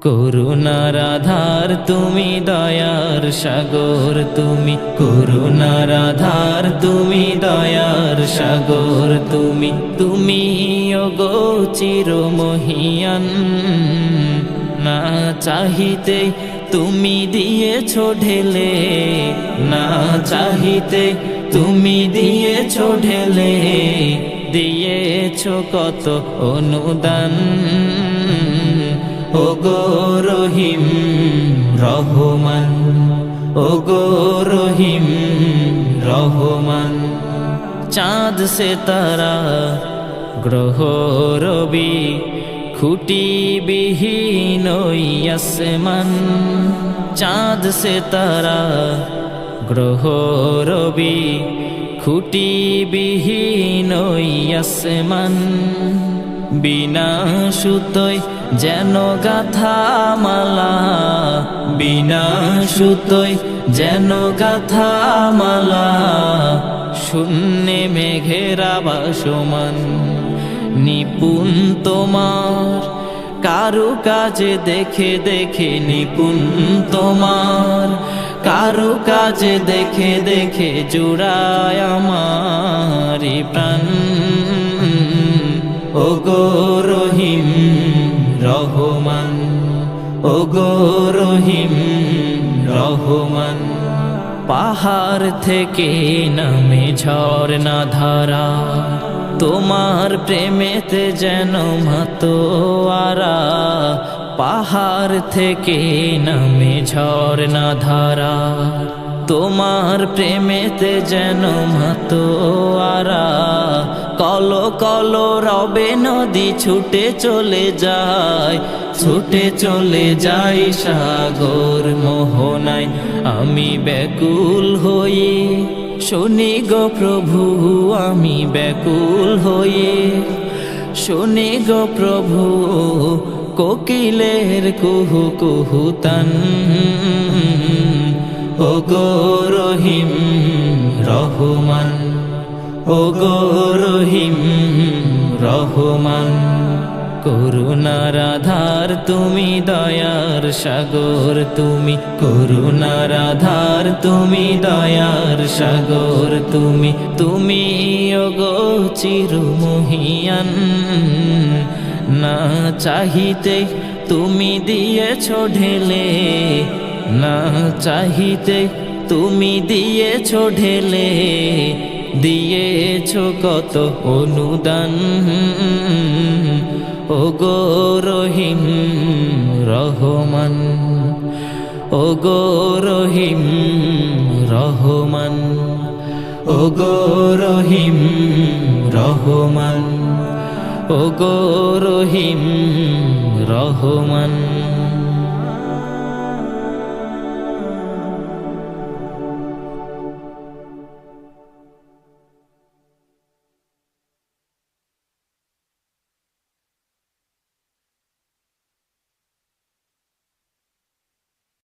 করুণার আধার তুমি, দয়ার সাগর তুমি, করুণার আধার তুমি, দয়ার সাগর তুমি, তুমি ওগো চিরমহিয়ান। না চাহিতে তুমি দিয়েছো ঢেলে, না চাহিতে তুমি দিয়েছো ঢেলে, দিয়েছো কত অনুদান। ওগো রহিম রহমান, ওগো রহিম রহমান। চাঁদ সে তারা গ্রহ রবি, খুঁটি বিহীন আসমান। চাঁদ সে তারা গ্রহ রবি, খুঁটি বিহীন আসমান। বিনা সুতোয় যেন গাথা মালা, বিনা সুতোয় যেন গাথা মালা, শূন্যে মেঘেরা ভাসমান। নিপুণ তোমার কারু কাজে দেখে দেখে, নিপুণ তোমার কারু কাজে দেখে দেখে, জুড়ায় আমার প্রাণ। ওগো রহিম রহমান, ওগো রহিম রহমান। পাহাড় থেকে নামে ঝরনা ধারা, তোমার প্রেমেতে যেন মাতোয়ারা। পাহাড় থেকে নামে ঝরনা ধারা, তোমার প্রেমেতে যেন মাতোয়ারা। কলো কলো রবে নদী ছুটে চলে যায়, ছুটে চলে যায় সাগর মোহনায়। আমি ব্যাকুল হয়ে শুনি গো প্রভু, আমি ব্যাকুল হয়ে শুনি গো প্রভু, কোকিলের কুহু কুহু তান। ওগো রহিম রহমান, ওগো রহিম রহমান। করুণার আধার তুমি, দয়ার সাগর তুমি, করুণার আধার তুমি, দয়ার সাগর তুমি, তুমি ওগো চিরমহিয়ান। না চাহিতে তুমি দিয়েছো ঢেলে, না চাহিতে তুমি দিয়েছো ঢেলে, দিয়েছো কত অনুদান। ওগো রহিম রহমান, ওগো রহিম রহমান, ওগো রহিম রহমান, ওগো রহিম রহমান।